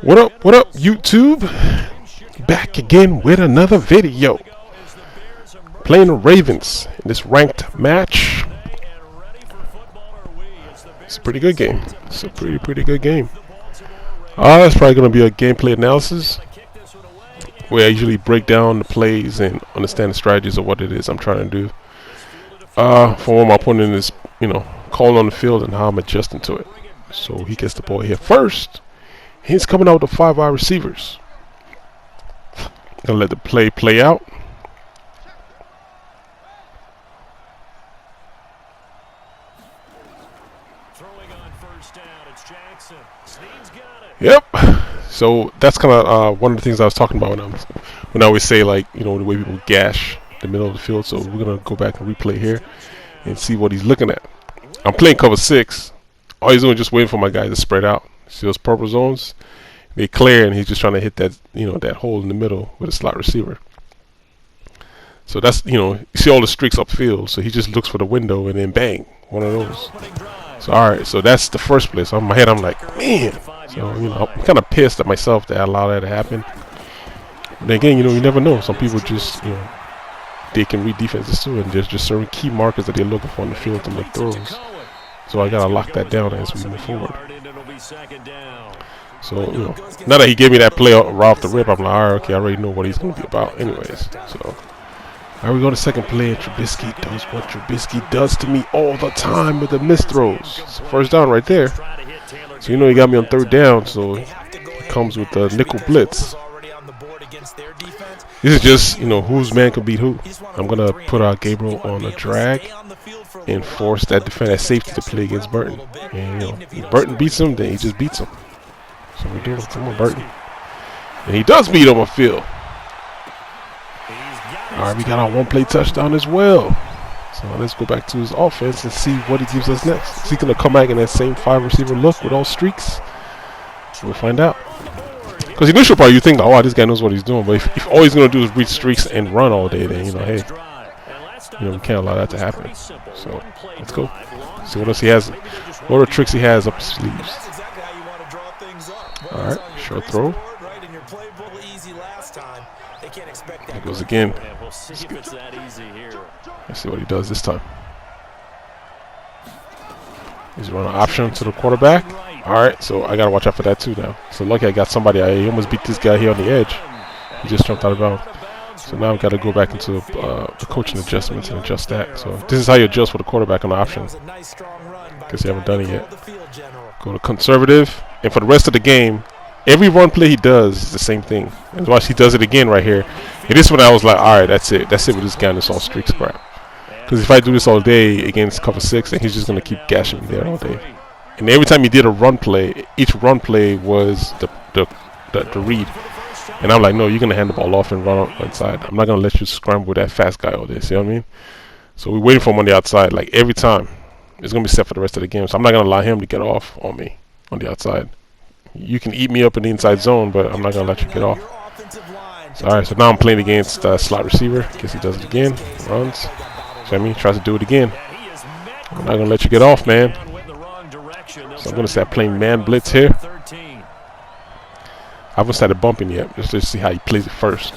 What up, YouTube? Back again with another video. Playing the Ravens in this ranked match. It's a pretty good game. It's a pretty good game. It's probably going to be a gameplay analysis where I usually break down the plays and understand the strategies of what it is I'm trying to do. For what my opponent is, calling on the field and how I'm adjusting to it. So he gets the ball here first. He's coming out with the 5 wide receivers. Gonna let the play out. Yep. So that's kind of one of the things I was talking about when I always say, like, the way people gash the middle of the field. So we're gonna go back and replay here and see what he's looking at. I'm playing cover 6. All he's doing is just waiting for my guy to spread out. See those purple zones? They clear, and he's just trying to hit that, that hole in the middle with a slot receiver. So that's, you see all the streaks upfield. So he just looks for the window, and then bang, one of those. So all right, so that's the first play. So in my head, I'm like, man. So I'm kind of pissed at myself that I allowed that to happen. But again, you never know. Some people just, they can read defenses too, and there's just certain key markers that they're looking for on the field to make throws. So I gotta lock that down as we move forward. So, now that he gave me that play right off the rip, I'm like, alright, okay, I already know what he's going to be about anyways. So, here we go to second play, and Trubisky does what Trubisky does to me all the time with the missed throws. So first down right there. So, he got me on third down, so he comes with the nickel blitz. This is just, whose man can beat who. I'm going to put Gabriel on a drag and force that defender, that safety, to play against Burton. And, if Burton beats him, then he just beats him. So we do it. Come on, Burton. And he does beat him on field. Alright, we got our one-play touchdown as well. So let's go back to his offense and see what he gives us next. Is he going to come back in that same 5-receiver look with all streaks? We'll find out. Because initially, probably you think, oh, this guy knows what he's doing. But if all he's going to do is read streaks and run all day, then, hey, we can't allow that to happen. So let's go. See what else he has. What other tricks he has up his sleeves. Alright, short throw. There goes again. Let's see what he does this time. He's running an option to the quarterback. Alright, so I gotta watch out for that too now. So lucky I got somebody. I almost beat this guy here on the edge. He just jumped out of bounds. So now I've got to go back into the coaching adjustments and adjust that. So this is how you adjust for the quarterback on the option. Guess you haven't done it yet. Go to conservative. And for the rest of the game, every run play he does is the same thing. And watch, he does it again right here. And this one I was like, alright, that's it. That's it with this guy and this all streaks crap. Because if I do this all day against cover 6, then he's just going to keep gashing me there all day. And every time he did a run play, each run play was the read. And I'm like, no, you're going to hand the ball off and run inside. I'm not going to let you scramble with that fast guy all day. See what I mean? So we're waiting for him on the outside. Like every time, it's going to be set for the rest of the game. So I'm not going to allow him to get off on me on the outside. You can eat me up in the inside zone, but I'm not going to let you get off. So, alright, so now I'm playing against slot receiver. Guess he does it again. Runs. See what I mean? Tries to do it again. I'm not going to let you get off, man. So I'm going to start playing man blitz here. I haven't started bumping yet. Just to see how he plays it first.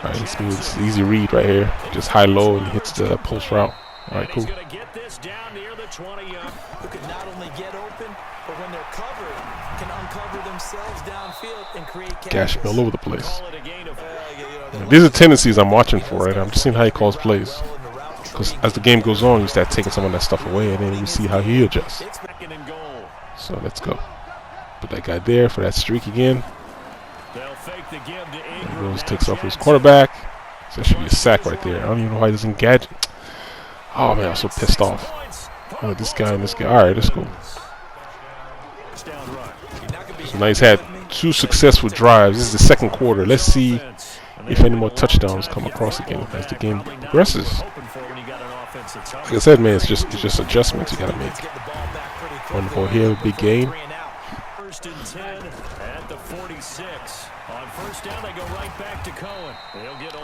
Alright, this means it's easy read right here. Just high-low and he hits the post route. Alright, cool. Gash me all over the place. These are tendencies I'm watching for, right? I'm just seeing how he calls plays. Because as the game goes on, you start taking some of that stuff away, and then you see how he adjusts. So let's go. Put that guy there for that streak again. There he goes, takes off his quarterback. So that should be a sack right there. I don't even know why he doesn't gadget. Oh man, I'm so pissed off. Oh, this guy and this guy. Alright, let's go. So now he's had 2 successful drives. This is the second quarter. Let's see if any more touchdowns come across again as the game progresses. Like I said, man, it's just adjustments you gotta make. On the ball here, big gain.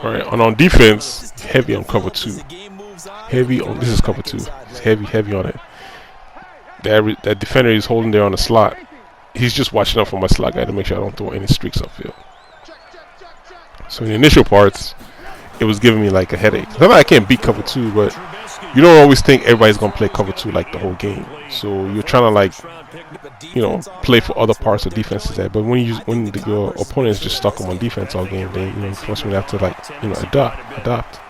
Alright, and on defense, heavy on cover 2. Heavy on, this is cover 2. It's heavy on it. That defender is holding there on the slot. he's just watching out for my slot guy to make sure I don't throw any streaks upfield. So in the initial parts, it was giving me like a headache. Not that I can't beat cover 2, but you don't always think everybody's gonna play cover 2 like the whole game. So you're trying to like, play for other parts of defenses there. But when your opponent is just stuck on one defense all game, they force me to have to like adopt.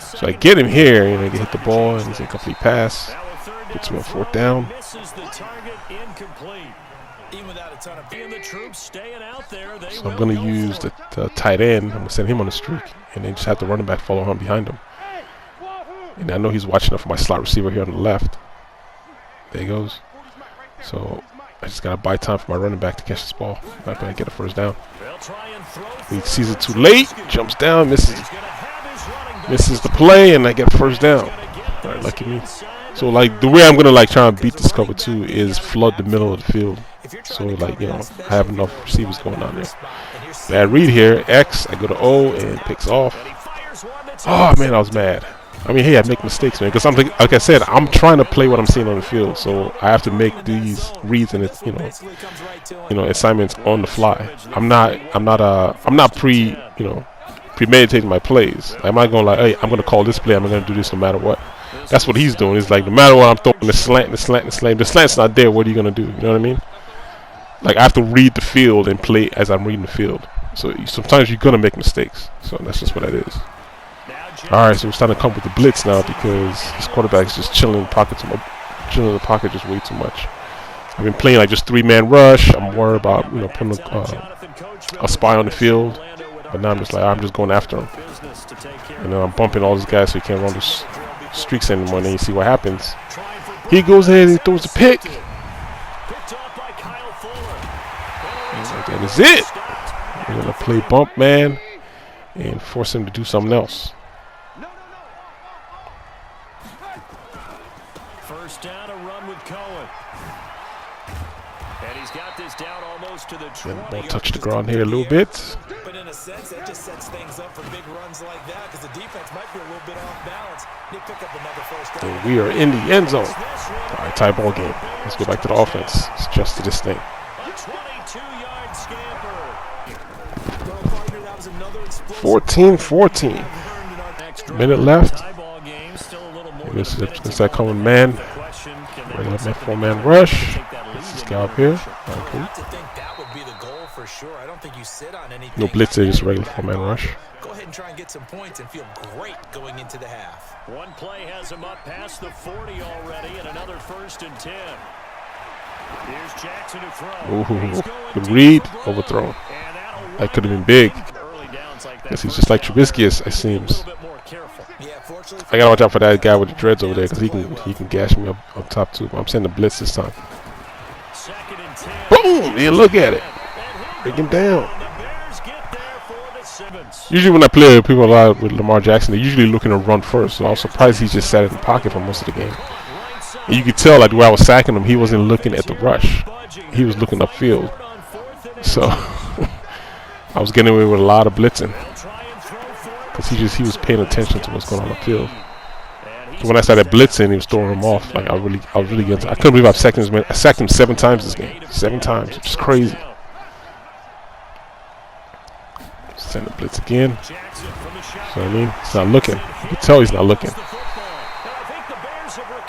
So I get him here, he hit the ball and he's incomplete pass. Puts me on 4th down. So I'm going to use the tight end. I'm going to send him on the streak. And then just have the running back follow him behind him. And I know he's watching up for my slot receiver here on the left. There he goes. So I just got to buy time for my running back to catch this ball. Might be able to get a 1st down. He sees it too late. Jumps down. Misses the play. And I get a 1st down. All right, lucky me. So like the way I'm gonna like try and beat this cover 2 is flood the middle of the field. So like I have enough receivers going on there. Bad read here. X. I go to O and picks off. Oh man, I was mad. I mean, hey, I make mistakes, man. Because like I said, I'm trying to play what I'm seeing on the field. So I have to make these reads and it's assignments on the fly. I'm not premeditating my plays. I'm not going like, hey, I'm gonna call this play. I'm gonna do this no matter what. That's what he's doing. It's like no matter what I'm throwing the slant. The slant's not there. What are you gonna do? You know what I mean? Like I have to read the field and play as I'm reading the field. So sometimes you're gonna make mistakes. So that's just what that is. All right, so we're starting to come with the blitz now because this quarterback is just chilling in the pocket just way too much. I've been playing like just 3-man rush. I'm worried about putting a spy on the field, but now I'm just going after him. And then I'm bumping all these guys so he can't run this streaks anymore. And then you see what happens. He goes ahead and he throws a pick. And that is it. We're gonna play bump man and force him to do something else. First down, a run with Cohen. And he's got this down almost to the 20. Ball touch the ground here a little bit. But in a sense, that just sets things up for big runs like that because the defense might be a little bit off balance. They pick up another 1st down. And we are in the end zone. All right, tie ball game. Let's go back to the offense. Let's adjust to this thing. 22-yard scamper. 14-14. Minute left. This is that coming man. Regular 4-man rush. This guy up here. Okay. No blitz there, just regular 4-man rush. Go ahead and try and get some points and feel great going into the half. One play has him up past the 40 already, and another 1st and 10. Here's Jackson to throw. Ooh, good read, overthrown. That could have been big. Guess he's just like Trubisky, it seems. I gotta watch out for that guy with the dreads over there because he can gash me up top too. I'm sending the blitz this time. Boom! Yeah, look at it. Break him down. Usually when I play people a lot with Lamar Jackson, they're usually looking to run first. So I was surprised he just sat in the pocket for most of the game. And you could tell like the way I was sacking him, he wasn't looking at the rush. He was looking upfield. So I was getting away with a lot of blitzing because he was paying attention to what's going on upfield. So when I started blitzing, he was throwing him off. Like I was really getting. I couldn't believe I sacked him 7 times this game. 7 times, it's crazy. Send the blitz again. So I mean, he's not looking. You can tell he's not looking.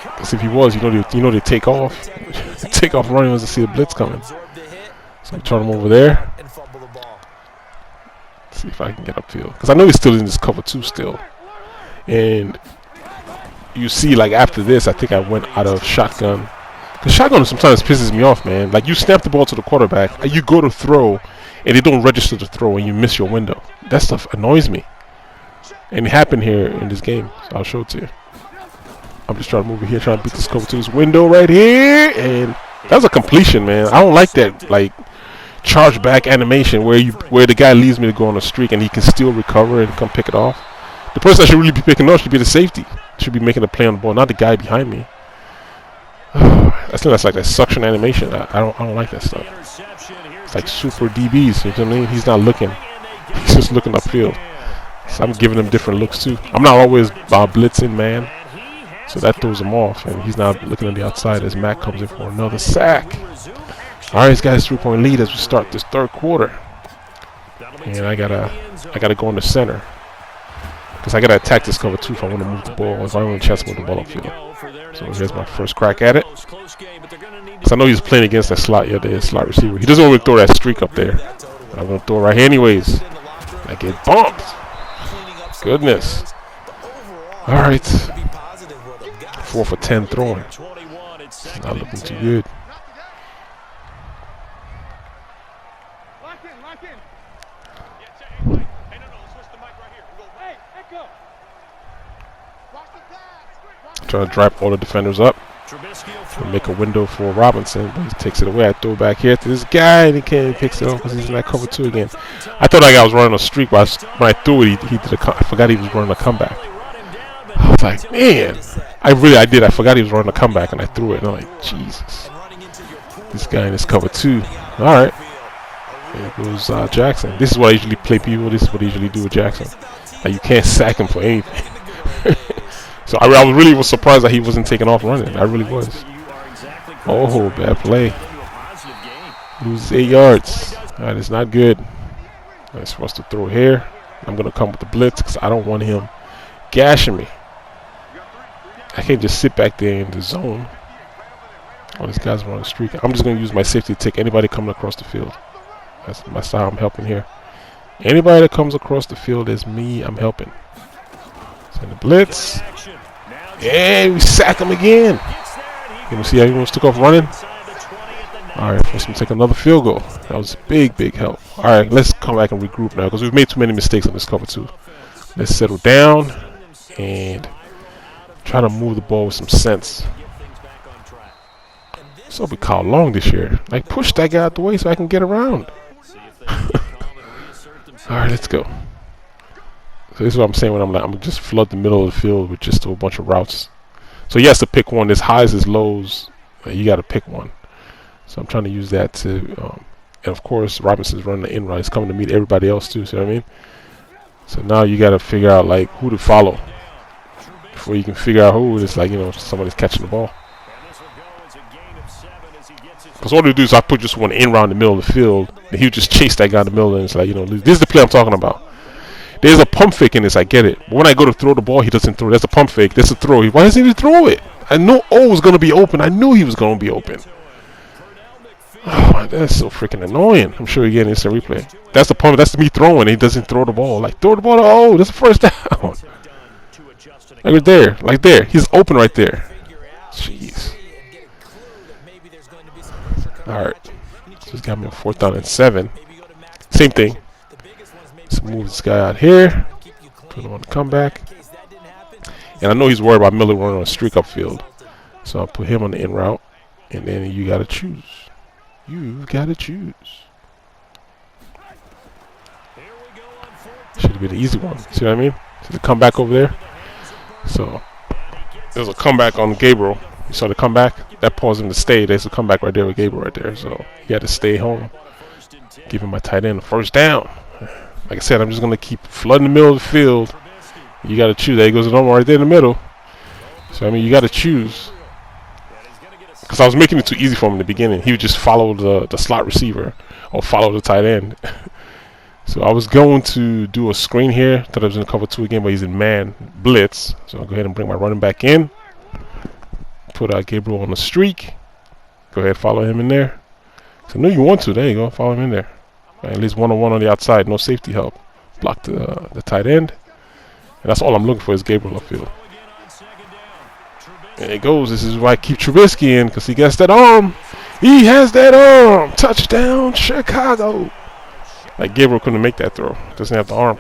Because if he was, they take off. Take off running once they see the blitz coming. So I turn him over there. See if I can get upfield. Because I know he's still in this cover 2 still. And you see, like after this, I think I went out of shotgun. Because shotgun sometimes pisses me off, man. Like you snap the ball to the quarterback, and you go to throw, and they don't register the throw, and you miss your window. That stuff annoys me. And it happened here in this game. So I'll show it to you. I'm just trying to move it here, trying to beat this cover 2's window right here, and that's a completion, man. I don't like that, like charge back animation where the guy leaves me to go on a streak and he can still recover and come pick it off. The person that should really be picking off should be the safety. Should be making a play on the ball, not the guy behind me. That's like that suction animation. I don't like that stuff. It's like super DBs. You know what I mean? He's not looking. He's just looking upfield. So I'm giving him different looks too. I'm not always blitzing, man. So that throws him off, and he's now looking on the outside as Matt comes in for another sack. Alright, he's got his 3-point lead as we start this third quarter. And I gotta go in the center. Because I gotta attack this cover 2 if I want to move the ball. If I want a chance to move the ball upfield. So here's my first crack at it. Because I know he's playing against that slot, slot receiver. He doesn't want to throw that streak up there. I'm gonna throw it right here anyways. I get bumped. Goodness. Alright. 4 for 10 throwing. Not looking too good. Trying to drive all the defenders up and make a window for Robinson, but he takes it away. I throw it back here to this guy, and he picks it up because he's in that cover 2 again. I thought that guy was running a streak, but when I threw it, he did I forgot he was running a comeback. I was like, man, I forgot he was running a comeback, and I threw it, and I'm like, Jesus, this guy in his cover 2. All right, there goes Jackson. This is what I usually play people. This is what I usually do with Jackson. Like, you can't sack him for anything. So I really was surprised that he wasn't taking off running. I really was. Oh, bad play. Loses 8 yards. That is not good. Nice for us to throw here. I'm going to come with the blitz because I don't want him gashing me. I can't just sit back there in the zone. Oh, this guy's running a streak. I'm just going to use my safety to take anybody coming across the field. That's how I'm helping here. Anybody that comes across the field is me. I'm helping. Send the blitz. And we sack him again. You see how he almost took off running? Alright, let's take another field goal. That was a big help. Alright, let's come back and regroup now because we've made too many mistakes on this cover 2. Let's settle down and try to move the ball with some sense. So we call long this year. Like, push that guy out the way so I can get around. Alright, let's go. So this is what I'm saying when I'm just flood the middle of the field with just a whole bunch of routes. So he has to pick one. His highs, his lows, you got to pick one. So I'm trying to use that to, and of course Robinson's running the in route. He's coming to meet everybody else too. See what I mean? So now you got to figure out like who to follow before you can figure out who it's like. Somebody's catching the ball. Because what they do is I put just one in route in the middle of the field, and he would just chase that guy in the middle, and it's like this is the play I'm talking about. There's a pump fake in this, I get it. But when I go to throw the ball, he doesn't throw. That's a pump fake. That's a throw. Why doesn't he throw it? I know O was going to be open. I knew he was going to be open. Oh, that's so freaking annoying. I'm sure again it's a replay. That's the pump. That's me throwing. He doesn't throw the ball. Like, throw the ball to O. That's the first down. Like right there. Like there. He's open right there. Jeez. Alright. Just got me a 4th down and 7. Same thing. Let's move this guy out here. Put him on the comeback. And I know he's worried about Miller running on a streak upfield. So I'll put him on the in route. And then you got to choose. You've got to choose. Should have been an easy one. See what I mean? See the comeback over there? So there's a comeback on Gabriel. You saw the comeback? That paused him to stay. There's a comeback right there with Gabriel right there. So he had to stay home. Giving my tight end a 1st down. Like I said, I'm just going to keep flooding the middle of the field. You got to choose. There goes the number right there in the middle. So, I mean, you got to choose. Because I was making it too easy for him in the beginning. He would just follow the slot receiver or follow the tight end. So I was going to do a screen here. Thought I was in cover 2 again, but he's in man blitz. So I'll go ahead and bring my running back in. Put Gabriel on the streak. Go ahead, follow him in there. So I know you want to. There you go. Follow him in there. At least one-on-one on the outside. No safety help. Block the tight end. And that's all I'm looking for is Gabriel upfield. There it goes. This is why I keep Trubisky in, because he gets that arm. He has that arm. Touchdown, Chicago. Like Gabriel couldn't make that throw. Doesn't have the arm.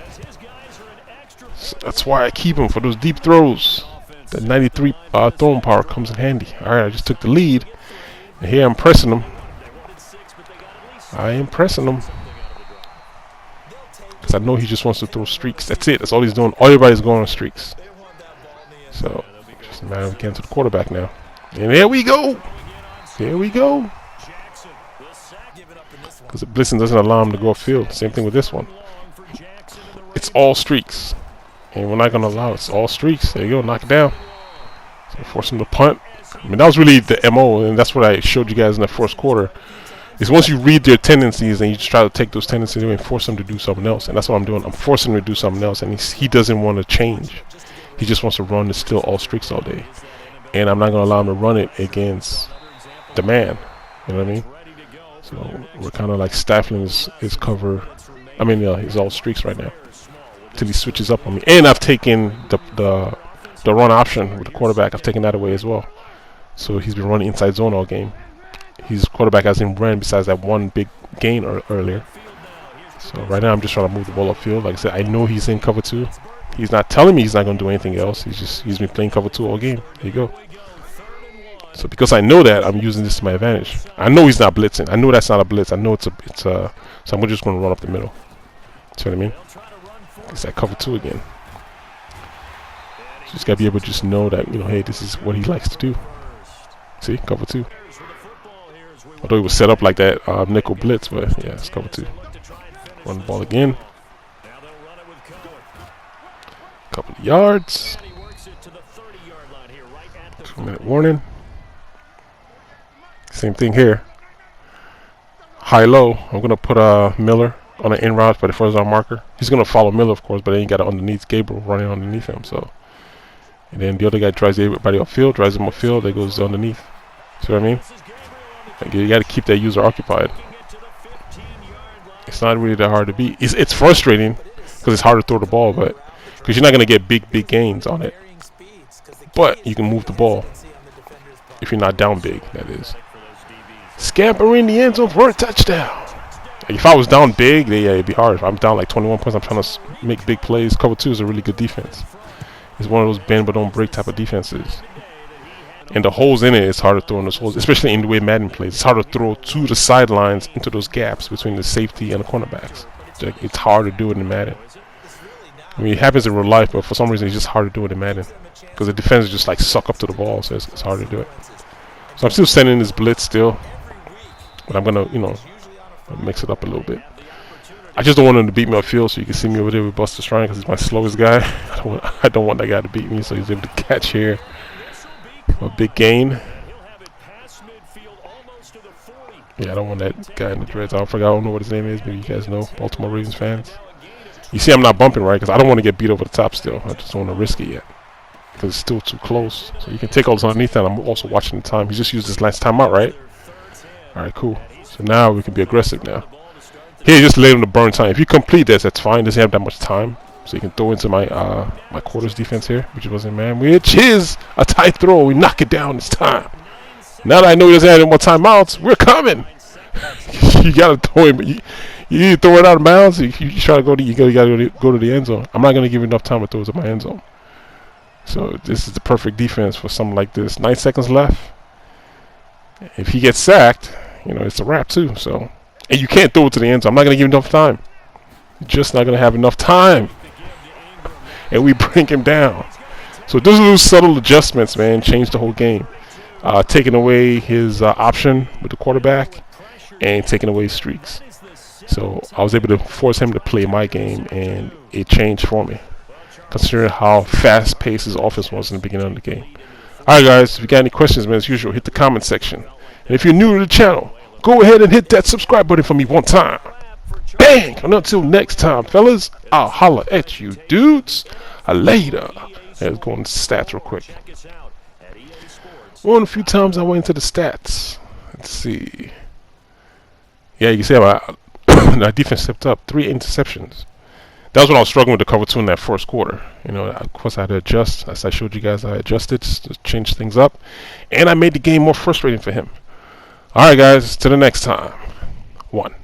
So that's why I keep him for those deep throws. That 93 throwing power comes in handy. All right, I just took the lead. And here I'm pressing him. I am pressing him. Because I know he just wants to throw streaks. That's it. That's all he's doing. Everybody's going on streaks. So, just a matter of getting to the quarterback now. And there we go. There we go. Because the blitzing doesn't allow him to go upfield. Same thing with this one. It's all streaks. And we're not going to allow it. It's all streaks. There you go. Knock it down. So force him to punt. I mean, that was really the MO. And that's what I showed you guys in the first quarter. It's once you read their tendencies and you just try to take those tendencies away and force them to do something else. And that's what I'm doing. I'm forcing him to do something else, and he doesn't want to change. He just wants to run the still all streaks all day. And I'm not going to allow him to run it against the man. You know what I mean? So we're kind of like stifling his cover. I mean, his all streaks right now until he switches up on me. And I've taken the run option with the quarterback. I've taken that away as well. So he's been running inside zone all game. His quarterback hasn't ran besides that one big gain earlier. So right now I'm just trying to move the ball upfield. Like I said, I know he's in cover 2. He's not telling me he's not going to do anything else. He's been playing cover 2 all game. There you go. So because I know that, I'm using this to my advantage. I know he's not blitzing. I know that's not a blitz. I know it's so I'm just going to run up the middle. See what I mean? It's that cover 2 again. So just got to be able to just know that, hey, this is what he likes to do. See, cover 2. Although it was set up like that nickel blitz, but yeah, it's cover 2. Run the ball again. Couple of yards. 2-minute warning. Same thing here. High-low. I'm going to put Miller on an in route for the first down marker. He's going to follow Miller, of course, but then you got it underneath Gabriel running underneath him. So, and then the other guy drives everybody upfield, drives him upfield. That goes underneath. See what I mean? You got to keep that user occupied. It's not really that hard to beat. It's frustrating because it's hard to throw the ball, but because you're not going to get big gains on it. But you can move the ball if you're not down big, that is. Scampering the end zone for a touchdown. Like if I was down big, it'd be hard. If I'm down like 21 points, I'm trying to make big plays. Cover 2 is a really good defense. It's one of those bend but don't break type of defenses. And the holes in it, it's hard to throw in those holes, especially in the way Madden plays. It's hard to throw to the sidelines into those gaps between the safety and the cornerbacks. It's hard to do it in Madden. I mean, it happens in real life, but for some reason, it's just hard to do it in Madden. Because the defense just like suck up to the ball, so it's hard to do it. So I'm still sending this blitz still. But I'm going to, mix it up a little bit. I just don't want him to beat me upfield, so you can see me over there with Buster Strine because he's my slowest guy. I don't want that guy to beat me, so he's able to catch here. A big gain. Yeah, I don't want that guy in the dreads. I don't know what his name is. Maybe you guys know, Baltimore Ravens fans. You see I'm not bumping, right? Because I don't want to get beat over the top still. I just don't want to risk it yet. Because it's still too close. So you can take all this underneath that. I'm also watching the time. He just used his last timeout, right? Alright, cool. So now we can be aggressive now. Here, just let him to burn time. If you complete this, that's fine. Doesn't have that much time. So you can throw into my my quarters defense here, which wasn't man, which is a tight throw. We knock it down this time. Now that I know he doesn't have any more timeouts, we're coming. You gotta throw him. You need to throw it out of bounds. You try to go to gotta go to the end zone. I'm not gonna give you enough time to throw it to my end zone. So this is the perfect defense for something like this. 9 seconds left. If he gets sacked, it's a wrap too. So, and you can't throw it to the end zone. I'm not gonna give you enough time. You're just not gonna have enough time. And we bring him down. So those little subtle adjustments, man, change the whole game. Taking away his option with the quarterback and taking away streaks. So I was able to force him to play my game, and it changed for me, considering how fast-paced his offense was in the beginning of the game. Alright guys, if you got any questions, man, as usual, hit the comment section. And if you're new to the channel, go ahead and hit that subscribe button for me one time. Bang! And until next time, fellas, I'll holler at you dudes later. Let's go into stats real quick. One, a few times I went into the stats. Let's see. Yeah, you can see my defense stepped up. 3 interceptions. That was when I was struggling with the cover 2 in that first quarter. Of course I had to adjust. As I showed you guys, I adjusted to change things up. And I made the game more frustrating for him. Alright guys, till the next time. 1.